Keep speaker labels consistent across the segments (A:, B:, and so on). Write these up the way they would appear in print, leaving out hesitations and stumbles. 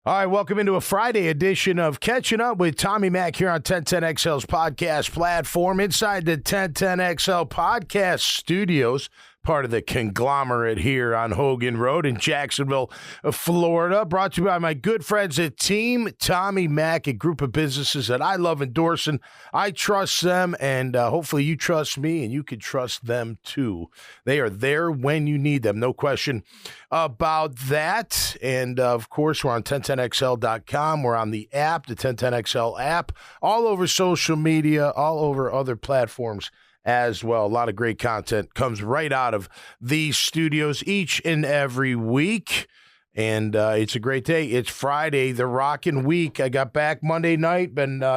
A: All right, welcome into a Friday edition of Catching Up with Tommy Mack here on 1010XL's podcast platform inside the 1010XL podcast studios, part of the conglomerate here on Hogan Road in Jacksonville, Florida. Brought to you by my good friends at Team Tommy Mack, a group of businesses that I love endorsing. I trust them, and hopefully you trust me, and you can trust them too. They are there when you need them, no question about that. And, of course, we're on 1010XL.com. We're on the app, the 1010XL app, all over social media, all over other platforms as well. A lot of great content comes right out of these studios each and every week. And it's a great day. It's Friday, the rockin' week. I got back Monday night,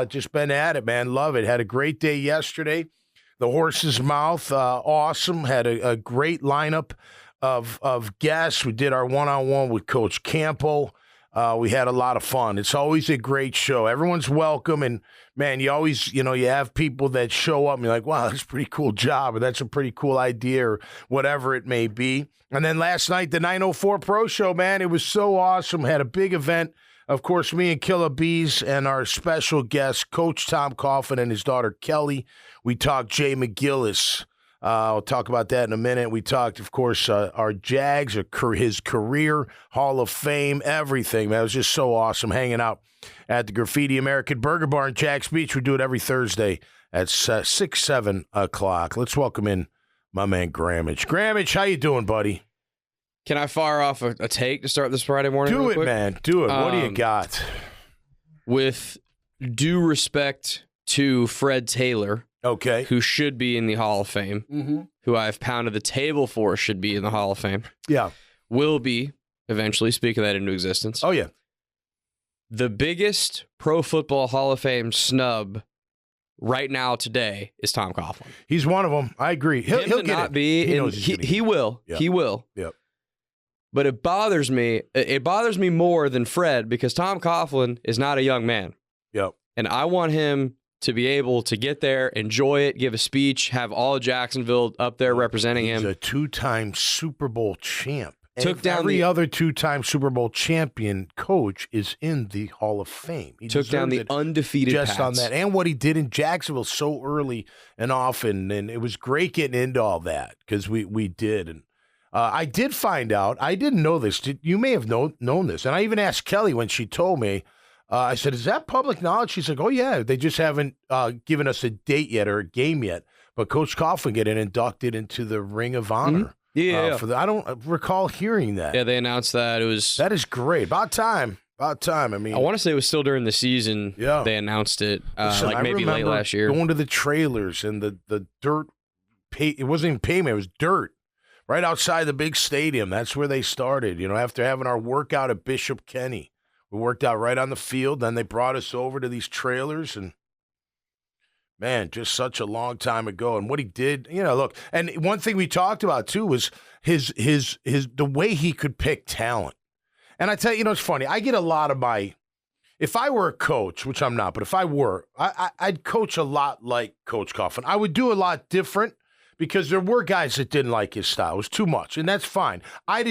A: just been at it, man. Love it. Had a great day yesterday. The Horse's Mouth, awesome. Had a great lineup of guests. We did our one-on-one with Coach Campo. We had a lot of fun. It's always a great show. Everyone's welcome, and man, you always, you have people that show up and you're like, wow, that's a pretty cool job, or that's a pretty cool idea, or whatever it may be. And then last night, the 904 Pro Show, man, it was so awesome. Had a big event. Of course, me and Killer Bees and our special guest, Coach Tom Coughlin and his daughter Kelly. We talked Jay McGillis. I'll talk about that in a minute. We talked, of course, our Jags, his career, Hall of Fame, everything. Man, it was just so awesome hanging out at the Graffiti American Burger Bar in Jax Beach. We do it every Thursday at 7 o'clock. Let's welcome in my man Grammage. Grammage, how you doing, buddy?
B: Can I fire off a take to start this Friday morning?
A: Do it, man. Do it. What do you got?
B: With due respect to Fred Taylor,
A: okay,
B: who should be in the Hall of Fame, who I've pounded the table for should be in the Hall of Fame.
A: Yeah.
B: Will be, eventually, speaking that into existence.
A: Oh, yeah.
B: The biggest Pro Football Hall of Fame snub right now today is Tom Coughlin.
A: He's one of them. I agree. He'll get
B: not
A: it.
B: be. He will.
A: Yep.
B: He will.
A: Yep.
B: But it bothers me. It bothers me more than Fred because Tom Coughlin is not a young man.
A: Yep. And
B: I want him to be able to get there, enjoy it, give a speech, have all Jacksonville up there representing him.
A: He's a two-time Super Bowl champ.
B: Took down
A: every other two-time Super Bowl champion coach is in the Hall of Fame. He
B: took down the undefeated
A: just
B: Pats.
A: On that, and what he did in Jacksonville so early and often, and it was great getting into all that because we did. And I did find out. I didn't know this. You may have known this, and I even asked Kelly when she told me. I said, "Is that public knowledge?" She's like, "Oh yeah, they just haven't given us a date yet or a game yet." But Coach Coughlin getting inducted into the Ring of Honor.
B: Mm-hmm. Yeah.
A: I don't recall hearing that.
B: Yeah, they announced that.
A: That is great. About time. I mean,
B: I want to say it was still during the season.
A: Yeah.
B: They announced it,
A: Listen,
B: like maybe late last year.
A: Going to the trailers and the dirt. It wasn't even pavement; it was dirt. Right outside the big stadium. That's where they started. After having our workout at Bishop Kenny. We worked out right on the field. Then they brought us over to these trailers, and man, just such a long time ago. And what he did, look. And one thing we talked about too was his the way he could pick talent. And I tell you, it's funny. I get a lot of if I were a coach, which I'm not, but if I were, I'd coach a lot like Coach Coughlin. I would do a lot different because there were guys that didn't like his style. It was too much, and that's fine. I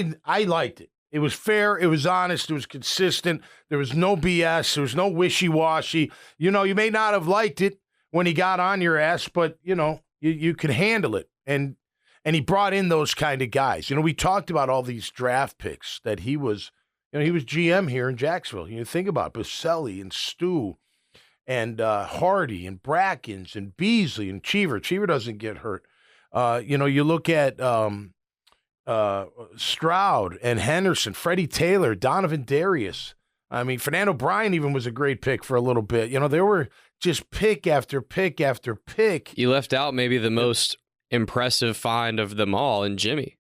A: liked it. It was fair. It was honest. It was consistent. There was no BS. There was no wishy-washy. You may not have liked it when he got on your ass, but, you could handle it. And he brought in those kind of guys. We talked about all these draft picks that he was, he was GM here in Jacksonville. You think about Baselli and Stu and Hardy and Brackens and Beasley and Cheever. Cheever doesn't get hurt. You look at Stroud and Henderson, Freddie Taylor, Donovan Darius. I mean, Fernando Bryan even was a great pick for a little bit. There were just pick after pick after pick.
B: You left out maybe the most impressive find of them all in Jimmy.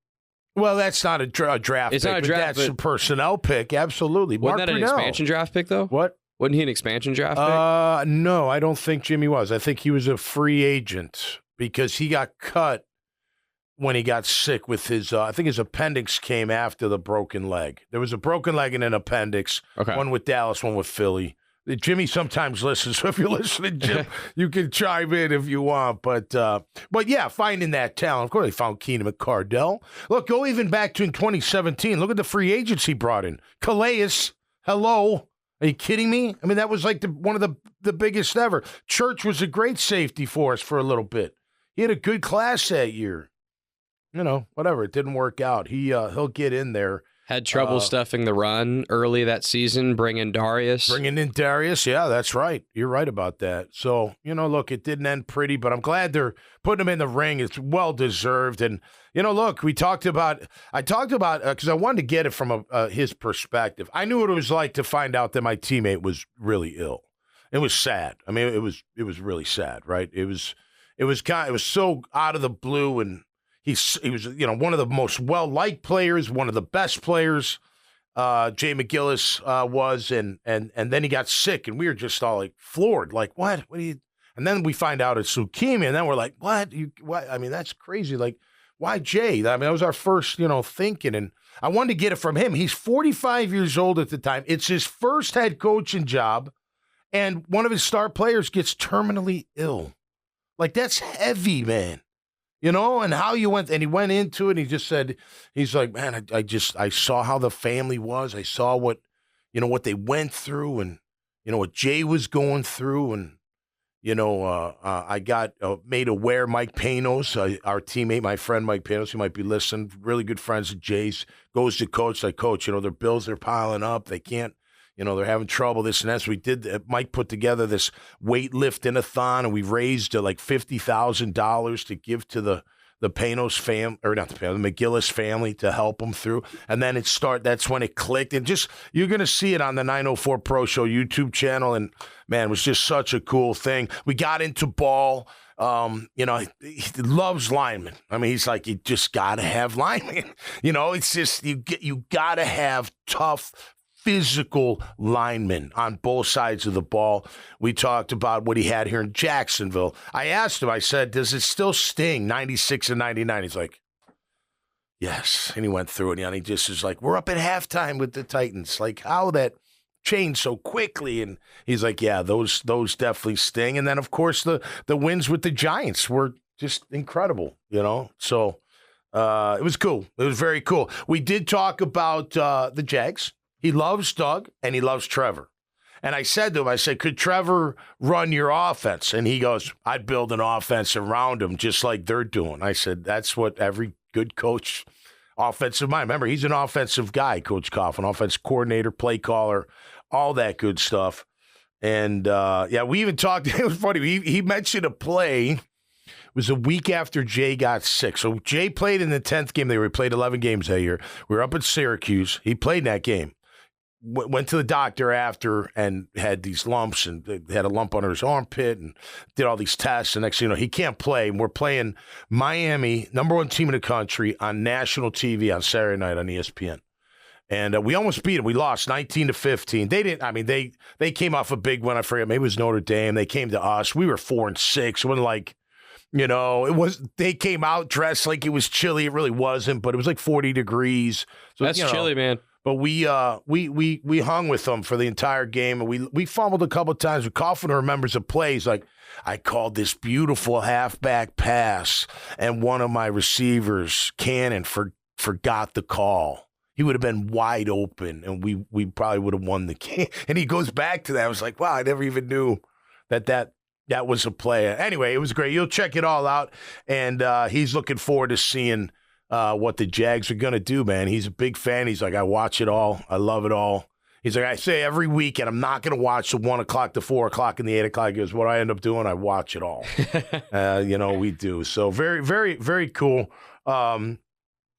A: Well, that's not a draft
B: it's
A: pick.
B: Not a draft,
A: that's a personnel pick. Absolutely.
B: Wasn't that an expansion draft pick, though?
A: What?
B: Wasn't he an expansion draft pick?
A: No, I don't think Jimmy was. I think he was a free agent because he got cut when he got sick with his, I think his appendix came after the broken leg. There was a broken leg and an appendix, one with Dallas, one with Philly. Jimmy sometimes listens, so if you're listening, Jim, you can chime in if you want. But yeah, finding that talent. Of course, they found Keenan McCardell. Look, go even back to in 2017. Look at the free agents he brought in. Calais, Hello? Are you kidding me? I mean, that was like one of the biggest ever. Church was a great safety for us for a little bit. He had a good class that year. You know, whatever. It didn't work out. He'll get in there.
B: Had trouble stuffing the run early that season, bringing Darius.
A: Bringing in Darius, yeah, that's right. You're right about that. So, you know, look, it didn't end pretty, but I'm glad they're putting him in the ring. It's well-deserved. And, you know, look, I talked about, because I wanted to get it from his perspective. I knew what it was like to find out that my teammate was really ill. It was sad. I mean, it was really sad, right? It was so out of the blue, and he was, you know, one of the most well-liked players, one of the best players, Jay McGillis was, and then he got sick, and we were just all like floored, like, what do you? And then we find out it's leukemia, and then we're like, what? I mean, that's crazy. Like, why Jay? I mean, that was our first, you know, thinking, and I wanted to get it from him. He's 45 years old at the time. It's his first head coaching job, and one of his star players gets terminally ill. Like, that's heavy, man. You know, and how you went, and he went into it, and he just said, he's like, man, I saw how the family was. I saw what they went through, and, you know, what Jay was going through. And, you know, I got made aware, Mike Panos, our teammate, my friend Mike Panos, who might be listening, really good friends of Jay's, goes to coach, like, coach, you know, their bills are piling up. They can't, you know, they're having trouble, this and that. So we did, Mike put together this weightlifting-a-thon, and we raised like $50,000 to give to the Panos family, or not the McGillis family, to help them through. And then that's when it clicked. And just, you're going to see it on the 904 Pro Show YouTube channel. And man, it was just such a cool thing. We got into ball. You know, he loves linemen. I mean, he's like, you just got to have linemen. You know, it's just, you got to have tough, physical linemen on both sides of the ball. We talked about what he had here in Jacksonville. I asked him, I said, does it still sting 96 and 99? He's like, yes. And he went through it, and he just is like, we're up at halftime with the Titans. Like, how that changed so quickly. And he's like, yeah, those definitely sting. And then, of course, the wins with the Giants were just incredible, you know? So it was cool. It was very cool. We did talk about the Jags. He loves Doug, and he loves Trevor. And I said to him, I said, could Trevor run your offense? And he goes, I'd build an offense around him just like they're doing. I said, that's what every good coach, offensive mind. Remember, he's an offensive guy, Coach Coughlin, offense coordinator, play caller, all that good stuff. And, yeah, we even talked. It was funny. He mentioned a play. It was a week after Jay got sick. So Jay played in the 10th game. They played 11 games that year. We were up at Syracuse. He played in that game. Went to the doctor after and had these lumps, and had a lump under his armpit, and did all these tests. And next thing you know, he can't play. And we're playing Miami, number one team in the country, on national TV on Saturday night on ESPN. And we almost beat them. We lost 19-15. They didn't. I mean, they came off a big one. I forget. Maybe it was Notre Dame. They came to us. We were 4-6. It wasn't like, you know, it was. They came out dressed like it was chilly. It really wasn't, but it was like 40 degrees. So
B: that's chilly, man.
A: But we hung with them for the entire game, and we fumbled a couple of times. Coughlin remembers a play. He's like, I called this beautiful halfback pass, and one of my receivers, Cannon, forgot the call. He would have been wide open, and we probably would have won the game. And he goes back to that. I was like, wow, I never even knew that was a play. Anyway, it was great. You'll check it all out, and he's looking forward to seeing what the Jags are going to do, man. He's a big fan. He's like, I watch it all. I love it all. He's like, I say every week, and I'm not going to watch the 1 o'clock, the 4 o'clock, and the 8 o'clock. He goes, what I end up doing, I watch it all. You know, we do. So very, very, very cool.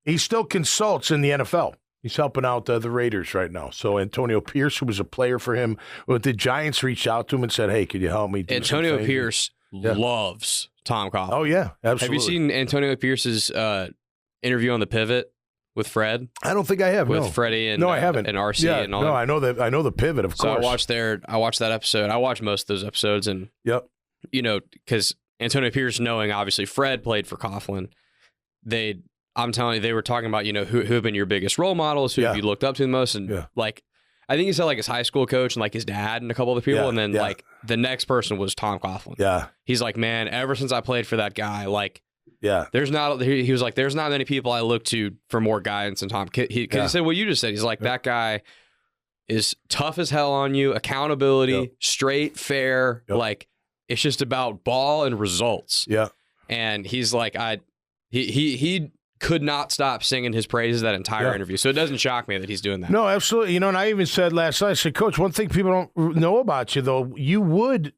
A: He still consults in the NFL. He's helping out the Raiders right now. So Antonio Pierce, who was a player for him, the Giants reached out to him and said, hey, could you help me do
B: Antonio Pierce loves Tom Coughlin.
A: Oh, yeah, absolutely.
B: Have you seen Antonio Pierce's interview on The Pivot with Fred?
A: I don't think I have.
B: With Freddie and
A: I haven't.
B: And RC and all.
A: No, I know that. I know The Pivot, of course.
B: So I watched that episode. I watched most of those episodes, and you know, because Antonio Pierce, knowing obviously Fred played for Coughlin, I'm telling you, they were talking about, you know, who have been your biggest role models, who have you looked up to the most, and like, I think he said like his high school coach and like his dad and a couple other people, and then like the next person was Tom Coughlin. Yeah, he's like, man, ever since I played for that guy, like. Yeah, he was like, there's not many people I look to for more guidance than Tom. Because he said what you just said. He's like, that guy is tough as hell on you, accountability, straight, fair, like it's just about ball and results.
A: Yeah.
B: And he's like, he could not stop singing his praises that entire interview. So it doesn't shock me that he's doing that.
A: No, absolutely. And I even said last night, I said, Coach, one thing people don't know about you, though, you would,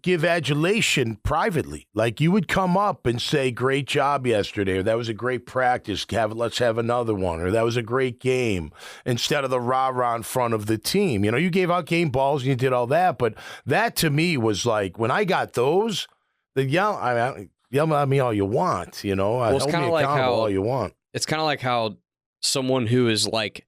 A: give adulation privately. Like you would come up and say, great job yesterday, or that was a great practice. Let's have another one, or that was a great game, instead of the rah-rah in front of the team. You gave out game balls and you did all that. But that to me was like, when I got those, yell at me all you want,
B: Well, it's kind of like how
A: all you want.
B: It's kind of like how someone who is like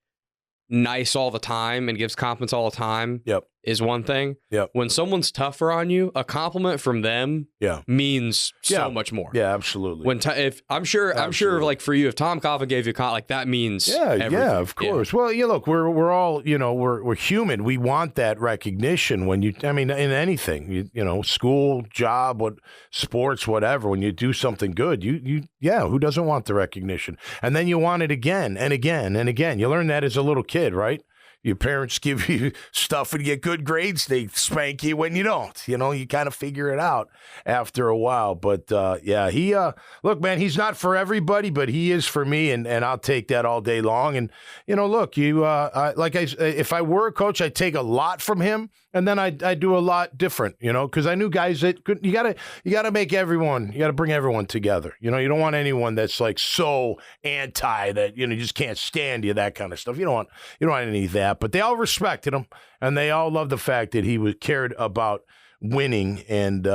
B: nice all the time and gives compliments all the time is one thing. When someone's tougher on you, a compliment from them means so much more.
A: Yeah, absolutely.
B: If I'm sure like for you, if Tom Coughlin gave you a compliment, like that means everything.
A: Of course. Well, look, we're all we're human. We want that recognition when in anything, school, job, sports, whatever. When you do something good, who doesn't want the recognition? And then you want it again and again and again. You learn that as a little kid, right? Your parents give you stuff and you get good grades. They spank you when you don't. You kind of figure it out after a while. But, he look, man, he's not for everybody, but he is for me, and I'll take that all day long. And, look, if I were a coach, I'd take a lot from him, and then I'd do a lot different, because I knew guys that could. You gotta make everyone. You gotta bring everyone together. You don't want anyone that's like so anti that you just can't stand you, that kind of stuff. You don't want any of that. But they all respected him, and they all loved the fact that he cared about winning. And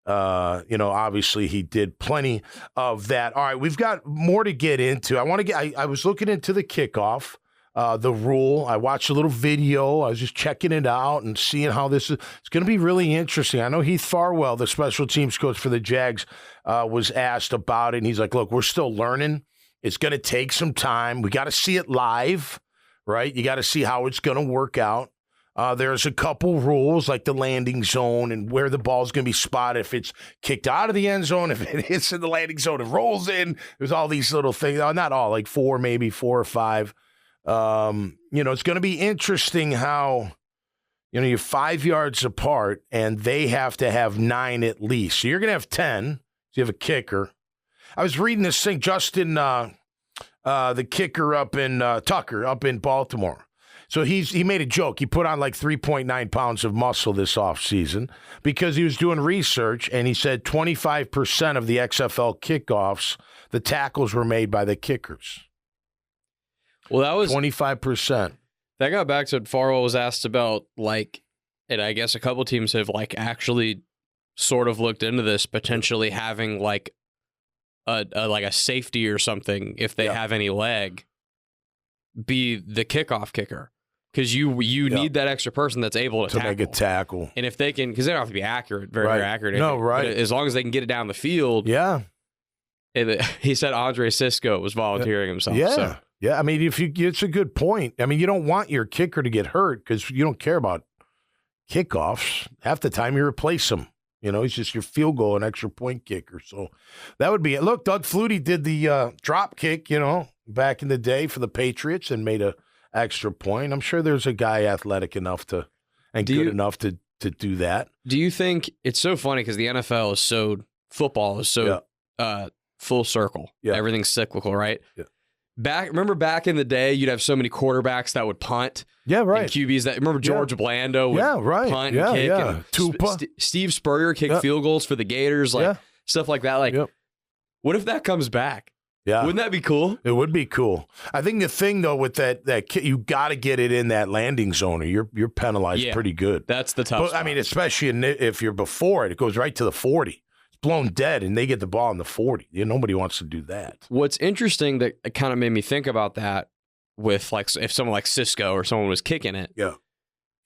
A: obviously he did plenty of that. All right, we've got more to get into. I was looking into the kickoff. The rule. I watched a little video. I was just checking it out and seeing how this is. It's going to be really interesting. I know Heath Farwell, the special teams coach for the Jags, was asked about it, and he's like, look, we're still learning. It's going to take some time. We got to see it live, right? You got to see how it's going to work out. There's a couple rules like the landing zone and where the ball's going to be spotted. If it's kicked out of the end zone, if it hits in the landing zone, it rolls in. There's all these little things. Not all, like four or five. It's going to be interesting how, you're 5 yards apart and they have to have 9 at least. So you're going to have 10. So you have a kicker. I was reading this thing, Justin, the kicker up in Tucker up in Baltimore. So he made a joke. He put on like 3.9 pounds of muscle this offseason because he was doing research, and he said 25% of the XFL kickoffs, the tackles were made by the kickers.
B: Well, that was
A: 25%.
B: That got back to what Farwell was asked about, and I guess a couple teams have actually sort of looked into this, potentially having a safety or something if they have any leg, be the kickoff kicker, because you need that extra person that's able to
A: make a tackle,
B: and if they can, because they don't have to be accurate, very accurate.
A: Right.
B: As long as they can get it down the field.
A: Yeah.
B: He said Andre Cisco was volunteering himself.
A: Yeah.
B: So.
A: Yeah, I mean, it's a good point. I mean, you don't want your kicker to get hurt because you don't care about kickoffs. Half the time you replace him. He's just your field goal and extra point kicker. So that would be it. Look, Doug Flutie did the drop kick, back in the day for the Patriots and made a extra point. I'm sure there's a guy athletic enough good enough to do that. Do
B: you think it's so funny because the NFL is football is so full circle. Yeah. Everything's cyclical, right?
A: Yeah.
B: Remember back in the day, you'd have so many quarterbacks that would punt.
A: Yeah, right.
B: And QBs that remember George Blando would punt and kick.
A: Yeah.
B: And Steve Spurrier kicked field goals for the Gators, stuff like that. What if that comes back?
A: Yeah.
B: Wouldn't that be cool?
A: It would be cool. I think the thing though with that kick, you got to get it in that landing zone, or you're penalized pretty good.
B: That's the tough spot.
A: I mean, especially if you're before it goes right to the 40. Blown dead and they get the ball in the 40. Nobody wants to do that.
B: What's interesting that kind of made me think about that with if someone like Cisco or someone was kicking it.
A: Yeah.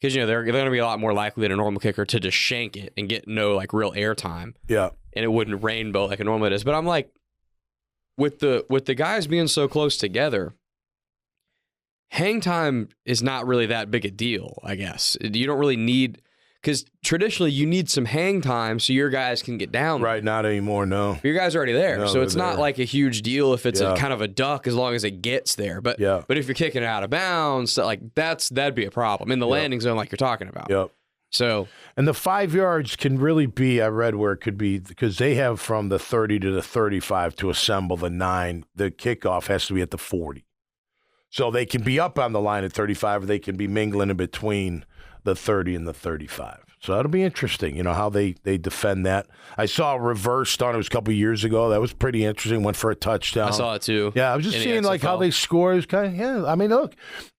B: Because they're going to be a lot more likely than a normal kicker to just shank it and get no real air time.
A: Yeah.
B: And it wouldn't rainbow like a normal it is. But I'm like, with the guys being so close together, hang time is not really that big a deal, I guess. You don't really need. because traditionally you need some hang time so your guys can get down.
A: Right, not anymore, no.
B: Your guys are already there,
A: No,
B: so it's not
A: there.
B: like a huge deal if it's a kind of a duck as long as it gets there. But if you're kicking it out of bounds, like that'd be a problem in the landing zone like you're talking about.
A: Yep.
B: So,
A: and the 5 yards can really be, I read where it could be, because they have from the 30 to the 35 to assemble the 9. The kickoff has to be at the 40. So they can be up on the line at 35, or they can be mingling in between the 30 and the 35. So that'll be interesting, how they defend that. I saw a reverse stunt. It was a couple years ago. That was pretty interesting. Went for a touchdown.
B: I saw it too.
A: Yeah, I was just seeing like how they score. It was kind of, I mean, look,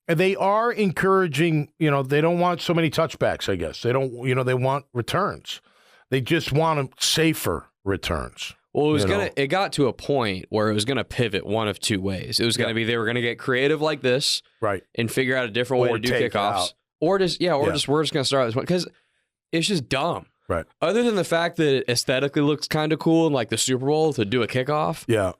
A: they are encouraging, they don't want so many touchbacks, I guess. They don't, they want returns. They just want safer returns.
B: Well, it got to a point where it was gonna pivot one of two ways. It was gonna be they were gonna get creative like this,
A: right,
B: and figure out a different way to do kickoffs, or just we're just gonna start this one because it's just dumb.
A: Right.
B: Other than the fact that it aesthetically looks kind of cool in like the Super Bowl to do a kickoff.
A: Yeah.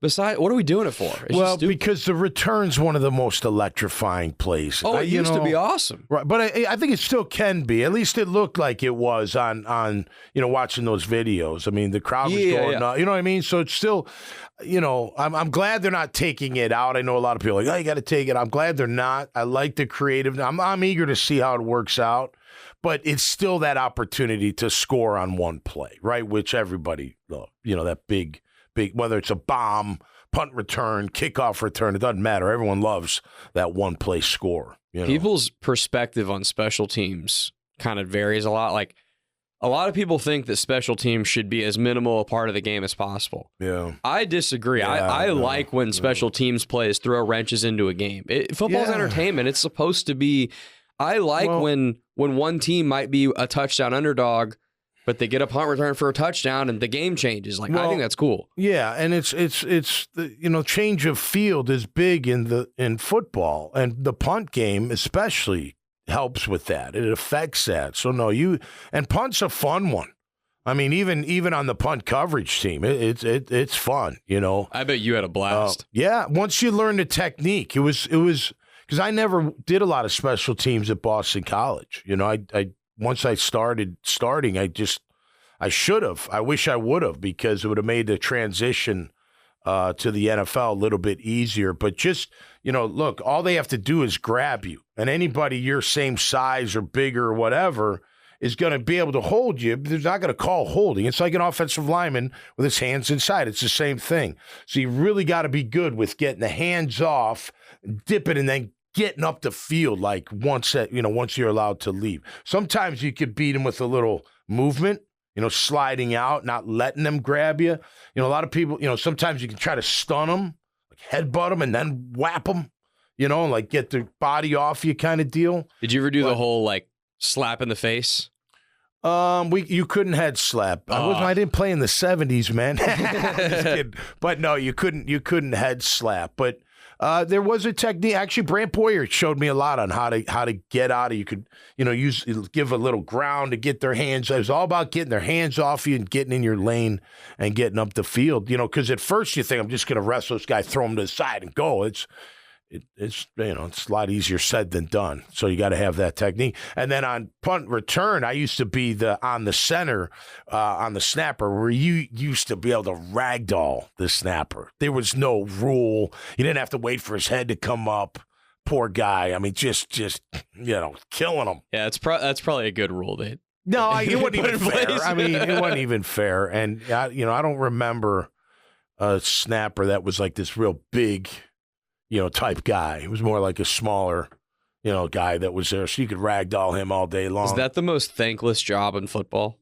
B: Besides, what are we doing it for?
A: Well, because the return's one of the most electrifying plays.
B: Oh, it used to be awesome.
A: Right, but I think it still can be. At least it looked like it was on watching those videos. I mean, the crowd was going nuts. You know what I mean? So it's still, I'm glad they're not taking it out. I know a lot of people are like, oh, you got to take it. I'm glad they're not. I like the creative. I'm eager to see how it works out. But it's still that opportunity to score on one play, right? Which everybody, that big, whether it's a bomb, punt return, kickoff return, it doesn't matter. Everyone loves that one play score.
B: People's perspective on special teams kind of varies a lot. Like, a lot of people think that special teams should be as minimal a part of the game as possible.
A: Yeah.
B: I disagree. I like when special teams plays throw wrenches into a game. Football's entertainment. It's supposed to be. I like when one team might be a touchdown underdog, but they get a punt return for a touchdown and the game changes. Like, I think that's cool.
A: Yeah, and it's the change of field is big in football, and the punt game especially helps with that. It affects that. So and punt's a fun one. I mean, even on the punt coverage team, it's fun. I
B: bet you had a blast.
A: Yeah, once you learn the technique, it was because I never did a lot of special teams at Boston College. I once I starting, I should have. I wish I would have, because it would have made the transition to the NFL a little bit easier. But just, look, all they have to do is grab you. And anybody your same size or bigger or whatever is going to be able to hold you. They're not going to call holding. It's like an offensive lineman with his hands inside. It's the same thing. So you really got to be good with getting the hands off, dip it, and then getting up the field like once you're allowed to leave. Sometimes you could beat them with a little movement, sliding out, not letting them grab you. A lot of people, sometimes you can try to stun them, like headbutt them and then whap them, like get their body off you kind of deal.
B: Did you ever do the whole like slap in the face?
A: You couldn't head slap. I didn't play in the 70s, man. Just kidding. But no, you couldn't head slap. But there was a technique. Actually, Brant Boyer showed me a lot on how to get out of. You could, give a little ground to get their hands. It was all about getting their hands off you and getting in your lane and getting up the field. Because at first you think, I'm just going to wrestle this guy, throw him to the side and go. It's a lot easier said than done. So you got to have that technique. And then on punt return, I used to be on the center, on the snapper, where you used to be able to ragdoll the snapper. There was no rule. You didn't have to wait for his head to come up. Poor guy. I mean, just killing him.
B: Yeah, that's probably a good rule, Dave.
A: No, it wasn't even fair. I mean, it wasn't even fair. And I don't remember a snapper that was like this real big, type guy. He was more like a smaller, guy that was there. So you could ragdoll him all day long.
B: Is that the most thankless job in football?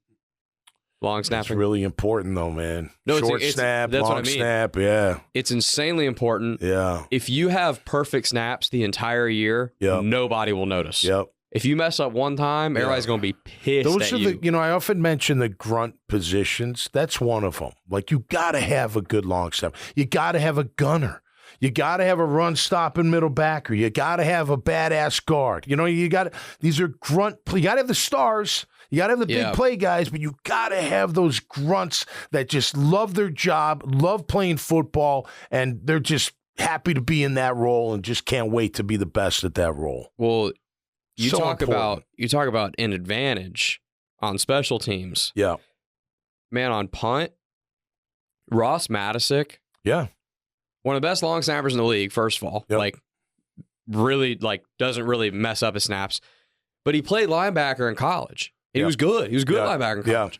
B: Long snapping?
A: It's really important, though, man.
B: No,
A: Short snap, that's long what I mean. Snap, yeah.
B: It's insanely important.
A: Yeah.
B: If you have perfect snaps the entire year, nobody will notice.
A: Yep.
B: If you mess up one time, everybody's going to be pissed
A: Those
B: at
A: are
B: you.
A: I often mention the grunt positions. That's one of them. Like, you got to have a good long snap. You got to have a gunner. You got to have a run-stopping middle backer. You got to have a badass guard. These are grunt. You got to have the stars. You got to have the big play guys, but you got to have those grunts that just love their job, love playing football, and they're just happy to be in that role and just can't wait to be the best at that role.
B: Well, You
A: So
B: talk
A: important.
B: about an advantage on special teams.
A: Yeah.
B: Man, on punt, Ross Matisic.
A: Yeah.
B: One of the best long snappers in the league, first of all.
A: Yep.
B: Really, doesn't really mess up his snaps. But he played linebacker in college. He was good. He was good linebacker in college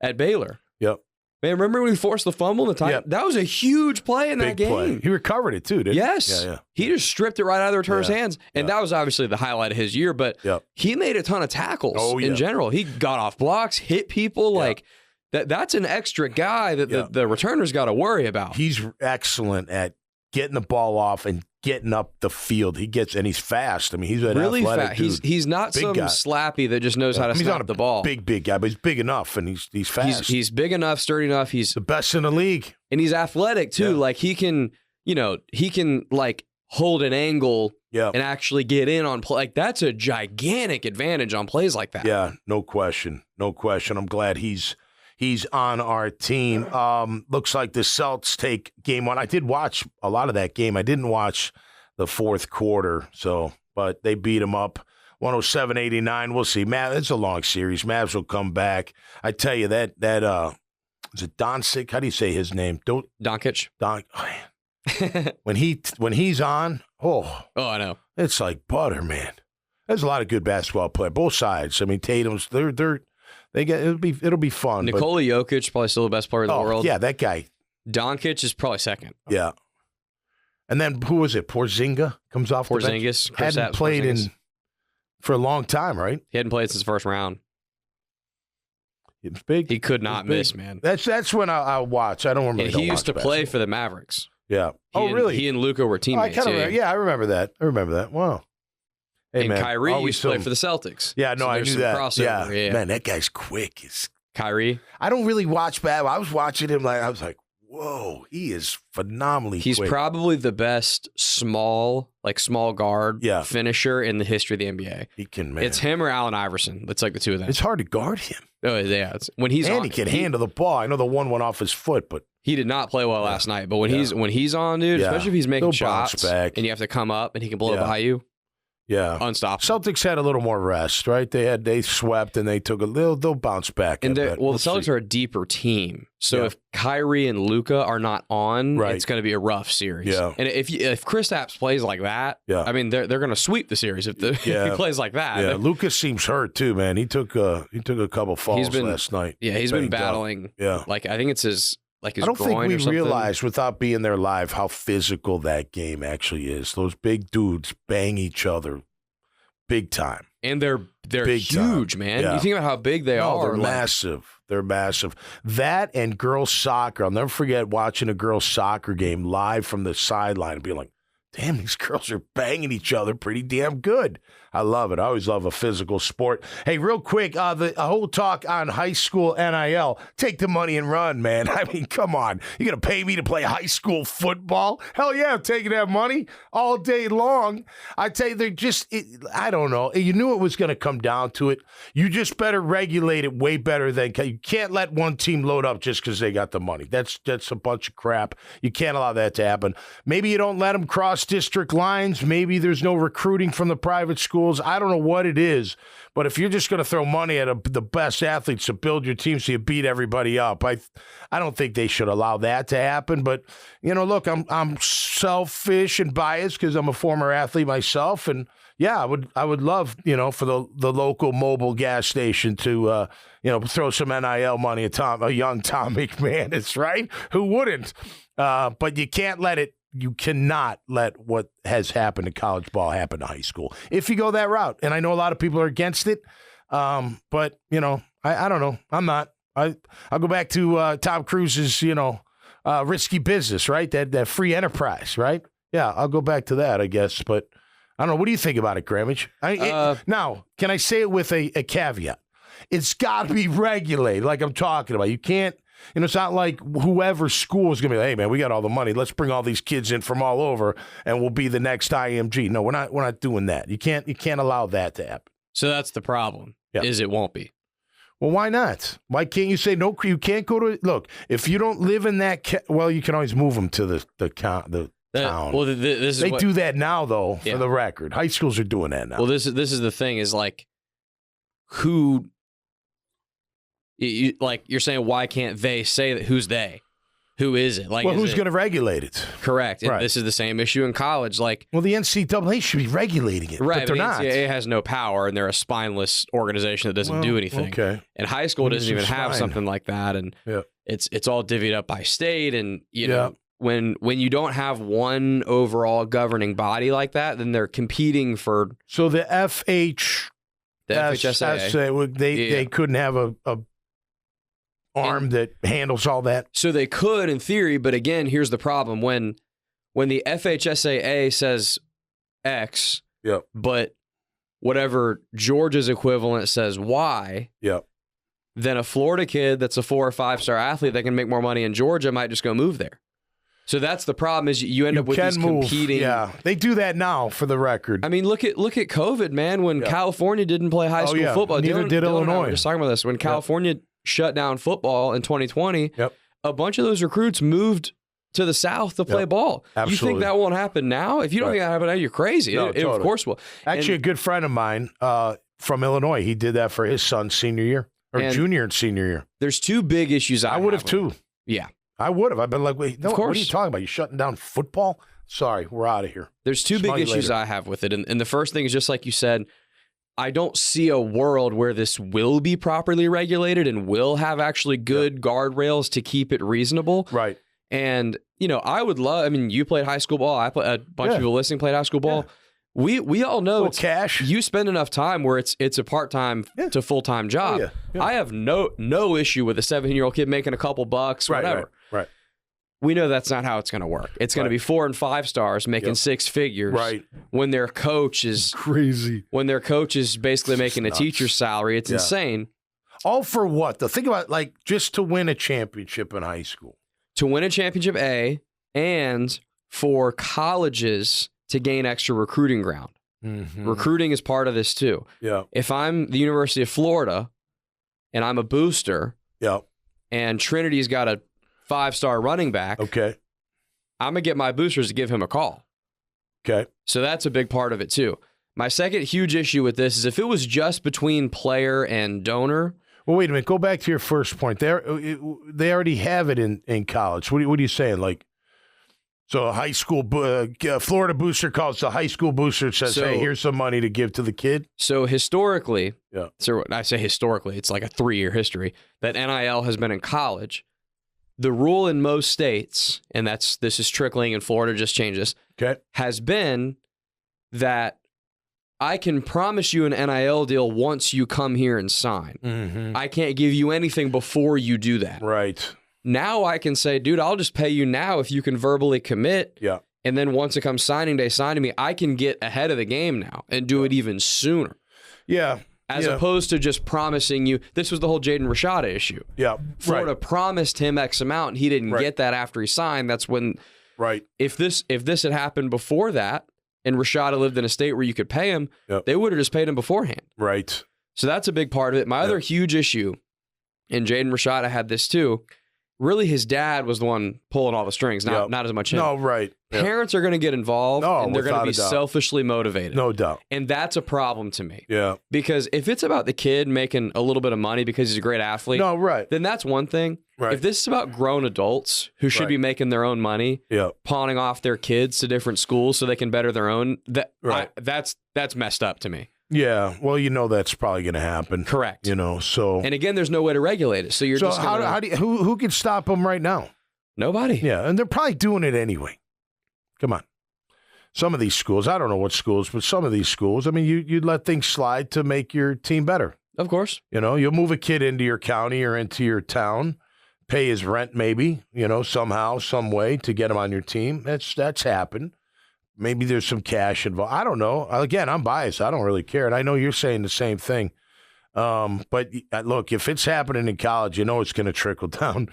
B: at Baylor.
A: Yep.
B: Man, remember when he forced the fumble in the time?
A: Yep.
B: That was a huge play in that
A: Big
B: game.
A: play. He recovered it too, didn't he?
B: Yes.
A: Yeah.
B: He just stripped it right out of the returner's hands. And that was obviously the highlight of his year, but he made a ton of tackles in general. He got off blocks, hit people. Like that's an extra guy that the returner's got to worry about.
A: He's excellent at getting the ball off and getting up the field. He's fast. I mean, he's an
B: really
A: athletic
B: fast.
A: dude.
B: He's not
A: big
B: some
A: guy.
B: slappy that just knows how to snap the ball.
A: Big guy, but he's big enough and he's fast.
B: He's big enough, sturdy enough. He's
A: the best in the league.
B: And he's athletic too.
A: Yeah.
B: Like he can like hold an angle and actually get in on play. Like that's a gigantic advantage on plays like that.
A: Yeah, no question. No question. I'm glad he's on our team. Looks like the Celts take game one. I did watch a lot of that game. I didn't watch the fourth quarter, but they beat them up 107-89. We'll see. It's a long series. Mavs will come back. I tell you that is it Doncic? How do you say his name?
B: Doncic.
A: When he's on,
B: I know.
A: It's like butter, man. There's a lot of good basketball play, both sides. I mean, Tatum's it'll be fun.
B: Nikola Jokic probably still the best player in the world.
A: Yeah, that guy.
B: Doncic is probably second.
A: Yeah. And then who was it? Porzingis comes off the bench. Hadn't played for a long time, right?
B: He hadn't played since the first round.
A: He was big.
B: He could not miss, man.
A: That's when I'll watch. I don't remember.
B: And he used to play for the Mavericks.
A: Yeah.
B: Really? He and Luka were teammates.
A: I remember that. Wow. Hey,
B: and
A: man,
B: Kyrie used to play for the Celtics.
A: Yeah, no, I knew that.
B: Crossover. Yeah.
A: Man, that guy's quick.
B: Kyrie?
A: I don't really watch bad. I was watching him I was like, whoa, he is phenomenally
B: He's
A: quick.
B: probably the best small guard finisher in the history of the NBA.
A: He can, man.
B: It's him or Allen Iverson. It's like the two of them.
A: It's hard to guard him.
B: Oh, yeah. When he's on,
A: he can handle the ball. I know the one went off his foot, but
B: he did not play well last night. But when he's on, dude, especially if he's making shots and you have to come up and he can blow it by you.
A: Yeah,
B: unstoppable.
A: Celtics had a little more rest, right? They swept and they took they'll bounce back.
B: And the Celtics are a deeper team, so if Kyrie and Luka are not on, it's going to be a rough series.
A: Yeah.
B: And if Kristaps plays like that, I mean they're going to sweep the series if he plays like that.
A: Yeah, Luka seems hurt too, man. He took a couple falls last night.
B: Yeah, he's been battling.
A: Yeah,
B: like I think it's his. Like
A: I don't think we realized without being there live how physical that game actually is. Those big dudes bang each other big time.
B: And they're big huge, time. Man.
A: Yeah.
B: You think about how big they are.
A: They're massive. They're massive. That and girls soccer. I'll never forget watching a girls soccer game live from the sideline and being like, damn, these girls are banging each other pretty damn good. I love it. I always love a physical sport. Hey, real quick, the whole talk on high school NIL. Take the money and run, man. I mean, come on. You're going to pay me to play high school football? Hell yeah, I'm taking that money all day long. I tell you, I don't know. You knew it was going to come down to it. You just better regulate it way better than you can't let one team load up just because they got the money. That's a bunch of crap. You can't allow that to happen. Maybe you don't let them cross district lines. Maybe there's no recruiting from the private schools. I don't know what it is, but if you're just going to throw money at the best athletes to build your team so you beat everybody up, I don't think they should allow that to happen. But look, I'm selfish and biased because I'm a former athlete myself, and yeah, I would love for the local mobile gas station to throw some NIL money at a young Tom McManus, right? Who wouldn't? But you can't let it. You cannot let what has happened to college ball happen to high school if you go that route. And I know a lot of people are against it, but I don't know. I'm not. I'll go back to Tom Cruise's risky business, right? That free enterprise, right? Yeah, I'll go back to that, I guess. But I don't know. What do you think about it, Grammage? Now, can I say it with a caveat? It's got to be regulated, like I'm talking about. You can't. It's not like whoever school is going to be like, hey, man, we got all the money. Let's bring all these kids in from all over, and we'll be the next IMG. No, we're not doing that. You can't allow that to happen.
B: So that's the problem, is it won't be.
A: Well, why not? Why can't you say, no, you can't go to – look, if you don't live in that well, you can always move them to the town.
B: Well, this is
A: they do that now, though, for the record. High schools are doing that now.
B: Well, this is the thing is like, who, like you're saying, why can't they say that? Who's they? Who is it? Like,
A: well, who's going to regulate it?
B: Correct. And this is the same issue in college. Like,
A: well, the NCAA should be regulating it,
B: right?
A: But they're not.
B: The NCAA has no power, and they're a spineless organization that doesn't do anything.
A: Okay.
B: And high school doesn't even have something like that, and it's all divvied up by state, and you know. When you don't have one overall governing body like that, then they're competing for.
A: So the FHSA, they couldn't have a arm that handles all that.
B: So they could in theory, but again, here's the problem: when the FHSAA says X, but whatever Georgia's equivalent says Y, then a Florida kid that's a 4 or 5 star athlete that can make more money in Georgia might just go move there. So that's the problem is you end up with these competing.
A: Yeah, they do that now for the record.
B: I mean, look at COVID, man. When California didn't play high school football,
A: neither did Illinois.
B: We were just talking about this. When California shut down football in 2020, a bunch of those recruits moved to the South to play ball.
A: Absolutely.
B: You think that won't happen now? If you don't think that happen now, you're crazy.
A: No,
B: it of course will.
A: Actually, a good friend of mine from Illinois, he did that for his son's senior year or junior and senior year.
B: There's 2 big issues I
A: would have too.
B: Yeah.
A: I would have. I've been like, wait, no,
B: of course.
A: What are you talking about? You shutting down football? Sorry, we're out of here.
B: There's 2 big issues I have with it. And the first thing is just like you said, I don't see a world where this will be properly regulated and will have actually good guardrails to keep it reasonable.
A: Right.
B: And, you know, I would love, I mean, you played high school ball. A bunch of people listening played high school ball. We all know it's
A: cash.
B: You spend enough time where it's a part-time to full-time job. I have no issue with a 17-year-old kid making a couple bucks, whatever.
A: Right.
B: We know that's not how it's going to work. It's going to be 4 and 5 stars making 6 figures.
A: Right.
B: When their coach is
A: crazy. When
B: their coach is basically making a teacher's salary, it's insane.
A: All for what? Though, think about like just to win a championship in high school.
B: To win a championship, and for colleges to gain extra recruiting ground. Mm-hmm. Recruiting is part of this too.
A: Yeah.
B: If I'm the University of Florida and I'm a booster, and Trinity's got a 5-star running back, I'm gonna get my boosters to give him a call.
A: Okay.
B: So that's a big part of it too. My second huge issue with this is if it was just between player and donor.
A: Well, wait a minute. Go back to your first point. They already have it in college. What are you saying? Like, so a high school Florida booster calls the high school booster and says, hey, here's some money to give to the kid.
B: So historically, so I say historically, it's like a 3-year history that NIL has been in college. The rule in most states, and this is trickling in Florida, just changed this, has been that I can promise you an NIL deal once you come here and sign. Mm-hmm. I can't give you anything before you do that.
A: Right.
B: Now I can say, dude, I'll just pay you now if you can verbally commit.
A: Yeah.
B: And then once it comes signing day, sign to me, I can get ahead of the game now and do it even sooner.
A: Yeah.
B: As opposed to just promising you. This was the whole Jaden Rashada issue.
A: Yeah.
B: Florida promised him X amount and he didn't get that after he signed. That's when.
A: Right.
B: If this had happened before that and Rashada lived in a state where you could pay him, they would have just paid him beforehand.
A: Right.
B: So that's a big part of it. My other huge issue, and Jaden Rashada had this too. Really, his dad was the one pulling all the strings, not as much him.
A: No, right.
B: Parents are going to get involved, and they're going to be selfishly motivated.
A: No doubt.
B: And that's a problem to me.
A: Yeah.
B: Because if it's about the kid making a little bit of money because he's a great athlete, then that's one thing. Right. If this is about grown adults who should be making their own money, pawning off their kids to different schools so they can better their own, that's messed up to me.
A: Yeah, well, that's probably going to happen.
B: Correct.
A: So.
B: And again, there's no way to regulate it. So you're just gonna,
A: how do you, who can stop them right now?
B: Nobody.
A: Yeah, and they're probably doing it anyway. Come on. Some of these schools, I don't know what schools, but some of these schools, I mean, you'd let things slide to make your team better.
B: Of course.
A: You'll move a kid into your county or into your town, pay his rent maybe, somehow, some way to get him on your team. That's happened. Maybe there's some cash involved. I don't know. Again, I'm biased. I don't really care. And I know you're saying the same thing. But look, if it's happening in college, it's going to trickle down.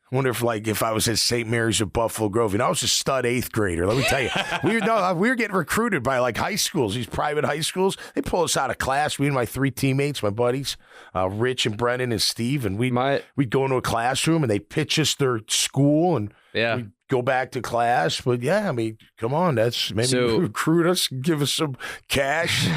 A: I wonder if I was at St. Mary's of Buffalo Grove, I was a stud 8th grader. Let me tell you, we were getting recruited by like high schools, these private high schools. They pull us out of class. Me and my 3 teammates, my buddies, Rich and Brennan and Steve, and we'd go into a classroom and they pitch us their school and we'd go back to class. But yeah, I mean, come on, maybe recruit us, give us some cash.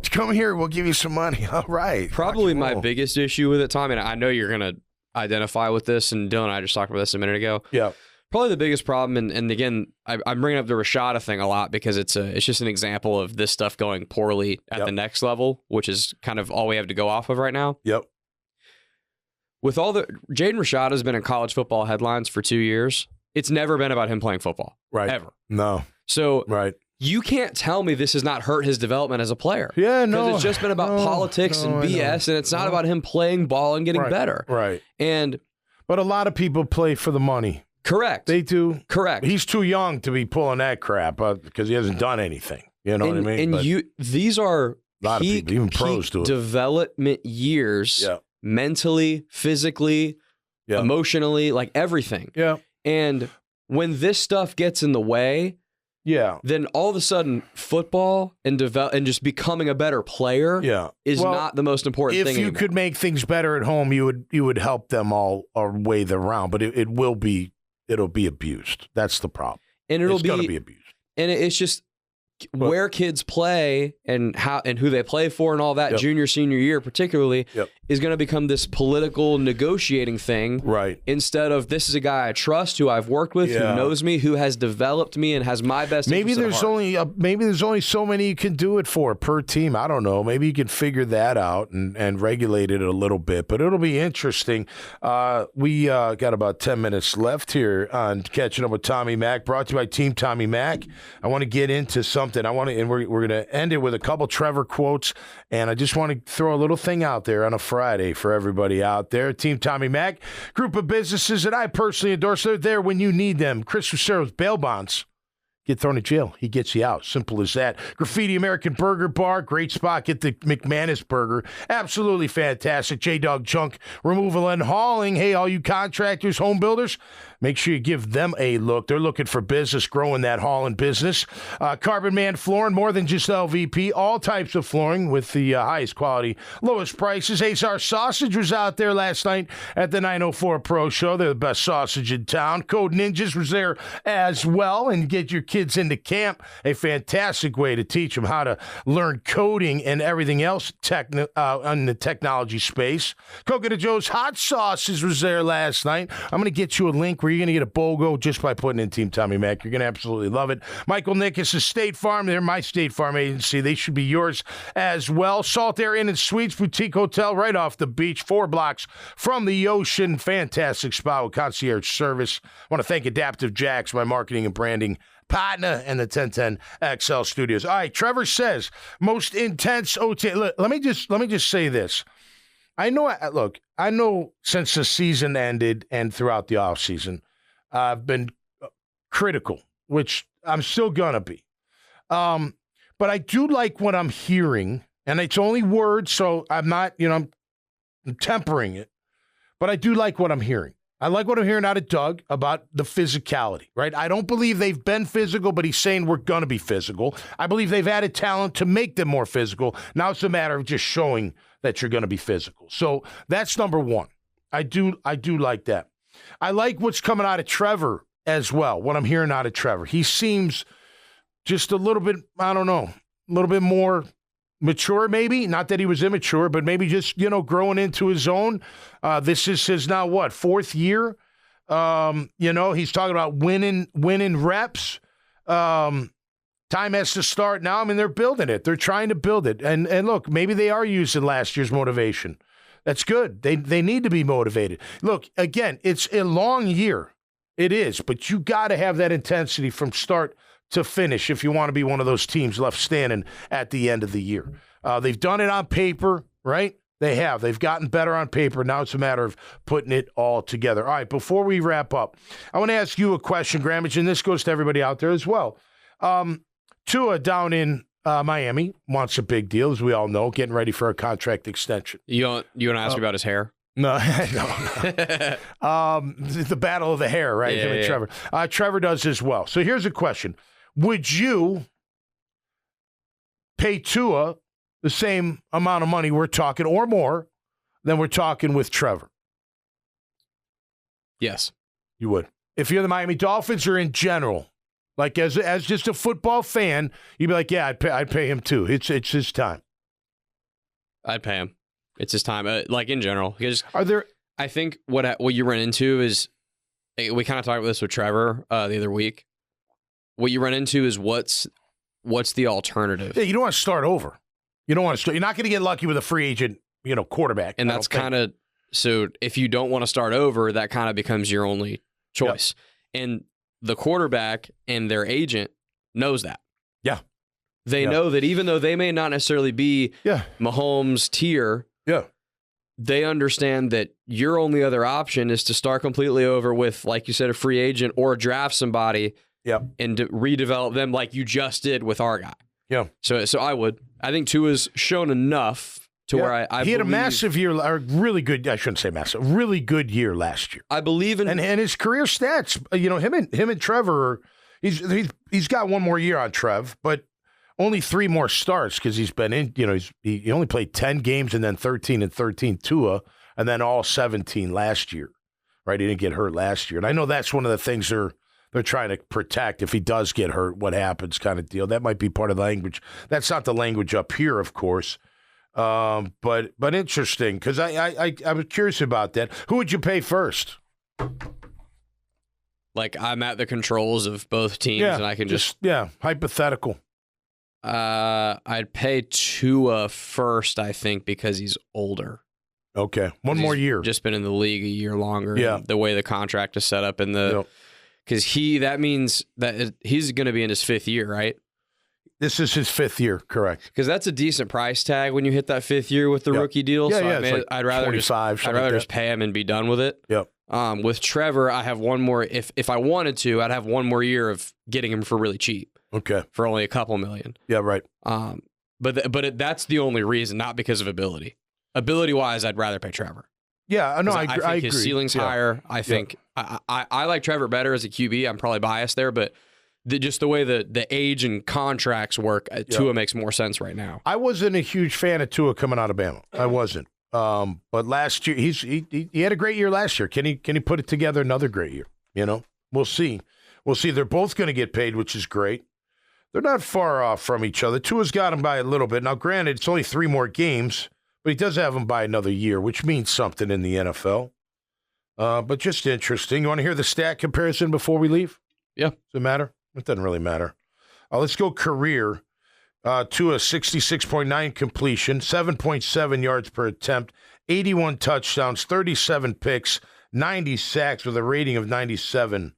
A: Come here, we'll give you some money. All right.
B: Probably my biggest issue with it, Tom, and I know you're going to identify with this, and Dylan and I just talked about this a minute ago.
A: Yeah.
B: Probably the biggest problem, and again, I'm bringing up the Rashada thing a lot because it's just an example of this stuff going poorly at the next level, which is kind of all we have to go off of right now.
A: Yep.
B: With all the Jaden Rashada has been in college football headlines for 2 years. It's never been about him playing football,
A: right?
B: Ever.
A: No.
B: So
A: right.
B: You can't tell me this has not hurt his development as a player.
A: Yeah, no.
B: Because it's just been about politics and BS, and it's not about him playing ball and getting better.
A: Right.
B: But
A: a lot of people play for the money.
B: Correct.
A: They do.
B: Correct.
A: He's too young to be pulling that crap because he hasn't done anything. You know what I mean?
B: And these are
A: a lot of people, even pros do it.
B: Development years, mentally, physically, emotionally, like everything.
A: Yeah.
B: And when this stuff gets in the way, then all of a sudden football and just becoming a better player is not the most important thing.
A: If you could make things better at home, you would help them all way around, but it'll be abused. That's the problem.
B: And
A: it's going to be abused.
B: And it's just where kids play and how and who they play for and all that junior, senior year particularly is going to become this political negotiating thing.
A: Right.
B: Instead of this is a guy I trust, who I've worked with, who knows me, who has developed me and has my best
A: maybe
B: interest
A: there's only so many you can do it for per team. I don't know. Maybe you can figure that out and regulate it a little bit. But it'll be interesting. We got about 10 minutes left here on Catching Up with Tommy Mac, brought to you by Team Tommy Mac. I want to get into something. We're going to end it with a couple Trevor quotes, and I just want to throw a little thing out there on a Friday for everybody out there. Team Tommy Mac, group of businesses that I personally endorse. They're there when you need them. Chris Rusero's bail bonds. Get thrown in jail. He gets you out. Simple as that. Graffiti American Burger Bar. Great spot. Get the McManus Burger. Absolutely fantastic. J-Dog Junk Removal and Hauling. Hey, all you contractors, home builders, make sure you give them a look. They're looking for business, growing that hauling business. Carbon Man Flooring, more than just LVP. All types of flooring with the highest quality, lowest prices. Azar Sausage was out there last night at the 904 Pro Show. They're the best sausage in town. Code Ninjas was there as well. And get your kids into camp. A fantastic way to teach them how to learn coding and everything else in the technology space. Coconut Joe's Hot Sauces was there last night. I'm going to get you a link where you're going to get a BOGO just by putting in Team Tommy Mac. You're going to absolutely love it. Michael Nickus is State Farm. They're my State Farm agency. They should be yours as well. Salt Air Inn and Suites Boutique Hotel right off the beach, 4 blocks from the ocean. Fantastic spa with concierge service. I want to thank Adaptive Jacks, my marketing and branding partner, and the 1010 XL Studios. All right, Trevor says most intense OTA. Look, let me just say this. I know since the season ended and throughout the offseason, I've been critical, which I'm still going to be. But I do like what I'm hearing, and it's only words, so I'm not, I'm tempering it. But I do like what I'm hearing. I like what I'm hearing out of Doug about the physicality, right? I don't believe they've been physical, but he's saying we're going to be physical. I believe they've added talent to make them more physical. Now it's a matter of just showing that you're going to be physical. So that's number one. I do like that. I like what's coming out of Trevor as well, what I'm hearing out of Trevor. He seems just a little bit, I don't know, a little bit more mature, maybe. Not that he was immature, but maybe just, growing into his own. This is his now, 4th year? He's talking about winning reps. Time has to start now. I mean, they're building it. They're trying to build it. And look, maybe they are using last year's motivation. That's good. They need to be motivated. Look, again, it's a long year. It is, but you got to have that intensity from start to finish if you want to be one of those teams left standing at the end of the year. They've done it on paper, right? They have. They've gotten better on paper. Now it's a matter of putting it all together. All right, before we wrap up, I want to ask you a question, Grammage, and this goes to everybody out there as well. Tua down in Miami wants a big deal, as we all know, getting ready for a contract extension.
B: You want to ask me about his hair?
A: No, the battle of the hair, right?
B: Yeah,
A: Him and Trevor. Trevor does as well. So here's a question. Would you pay Tua the same amount of money we're talking, or more, than we're talking with Trevor?
B: Yes.
A: You would? If you're the Miami Dolphins or in general, like as just a football fan, you'd be like, yeah, I'd pay him too. It's his time.
B: I'd pay him. It's his time. Like in general,
A: are there?
B: I think what you run into is we kind of talked about this with Trevor the other week. What you run into is what's the alternative?
A: Yeah, you don't want to start over. You don't want to start. You're not going to get lucky with a free agent, quarterback.
B: And that's kind of so. If you don't want to start over, that kind of becomes your only choice. Yep. And the quarterback and their agent knows that.
A: Yeah.
B: They know that even though they may not necessarily be Mahomes tier, they understand that your only other option is to start completely over with, like you said, a free agent or draft somebody and to redevelop them like you just did with our guy.
A: Yeah.
B: So I think Tua's shown enough to where I
A: he had a massive year, or really good. I shouldn't say massive, really good year last year.
B: I believe in
A: and his career stats. Him and Trevor. He's got one more year on Trev, but only 3 more starts because he's been in. He only played 10 games and then 13 and 13 Tua, and then all 17 last year. Right, he didn't get hurt last year, and I know that's one of the things they're trying to protect. If he does get hurt, what happens, kind of deal. That might be part of the language. That's not the language up here, of course. But interesting because I was curious about that. Who would you pay first?
B: Like I'm at the controls of both teams, and I can just
A: hypothetical.
B: I'd pay Tua first, I think, because he's older.
A: Okay, one more year.
B: Just been in the league a year longer.
A: Yeah,
B: the way the contract is set up and because that means that he's going to be in his 5th year, right?
A: This is his 5th year, correct?
B: Because that's a decent price tag when you hit that 5th year with the rookie deal. I'd rather just pay him and be done with it.
A: Yep.
B: With Trevor, I have one more. If I wanted to, I'd have one more year of getting him for really cheap.
A: Okay.
B: For only a couple million.
A: Yeah, right.
B: But that's the only reason, not because of ability. Ability wise, I'd rather pay Trevor.
A: Yeah, no, I
B: think
A: agree.
B: His ceiling's higher. I think I like Trevor better as a QB. I'm probably biased there, but just the way the age and contracts work, Tua makes more sense right now.
A: I wasn't a huge fan of Tua coming out of Bama. I wasn't. But last year he had a great year last year. Can he put it together another great year? We'll see. They're both going to get paid, which is great. They're not far off from each other. Tua's got him by a little bit. Now, granted, it's only 3 more games, but he does have him by another year, which means something in the NFL. But just interesting. You want to hear the stat comparison before we leave?
B: Yeah.
A: Does it matter? It doesn't really matter. Let's go career. Tua 66.9 completion, 7.7 yards per attempt, 81 touchdowns, 37 picks, 90 sacks with a rating of 97.1.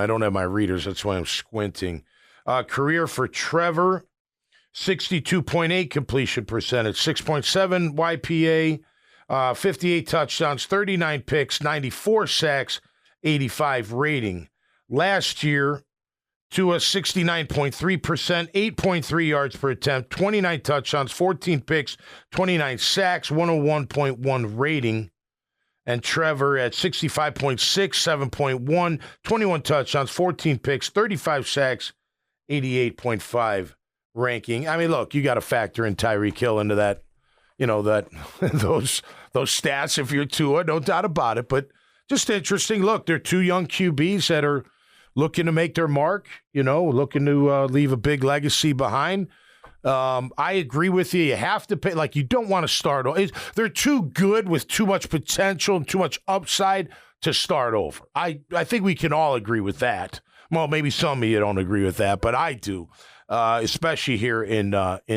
A: I don't have my readers. That's why I'm squinting. Career for Trevor, 62.8 completion percentage, 6.7 YPA, 58 touchdowns, 39 picks, 94 sacks, 85 rating. Last year, Tua 69.3%, 8.3 yards per attempt, 29 touchdowns, 14 picks, 29 sacks, 101.1 rating. And Trevor at 65.6, 7.1, 21 touchdowns, 14 picks, 35 sacks, 88.5 ranking. I mean, look, you got to factor in Tyreek Hill into that, those stats if you're Tua, no doubt about it. But just interesting. Look, they're 2 young QBs that are looking to make their mark, looking to leave a big legacy behind. I agree with you. You have to pay. You don't want to start over. They're too good with too much potential and too much upside to start over. I think we can all agree with that. Well, maybe some of you don't agree with that, but I do, especially here in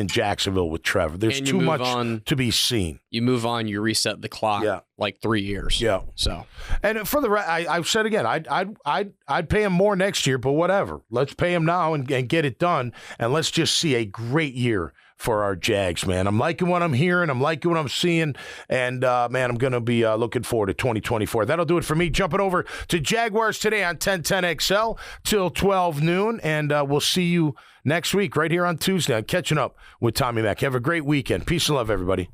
A: Jacksonville with Trevor. There's too much to be seen.
B: You move on, you reset the clock 3 years.
A: Yeah.
B: So,
A: and for the I've said again, I'd pay him more next year, but whatever. Let's pay him now and get it done, and let's just see a great year for our Jags, man. I'm liking what I'm hearing. I'm liking what I'm seeing. And, man, I'm going to be looking forward to 2024. That'll do it for me. Jumping over to Jaguars today on 1010XL till 12 noon. And we'll see you next week right here on Tuesday. I'm catching up with Tommy Mack. Have a great weekend. Peace and love, everybody.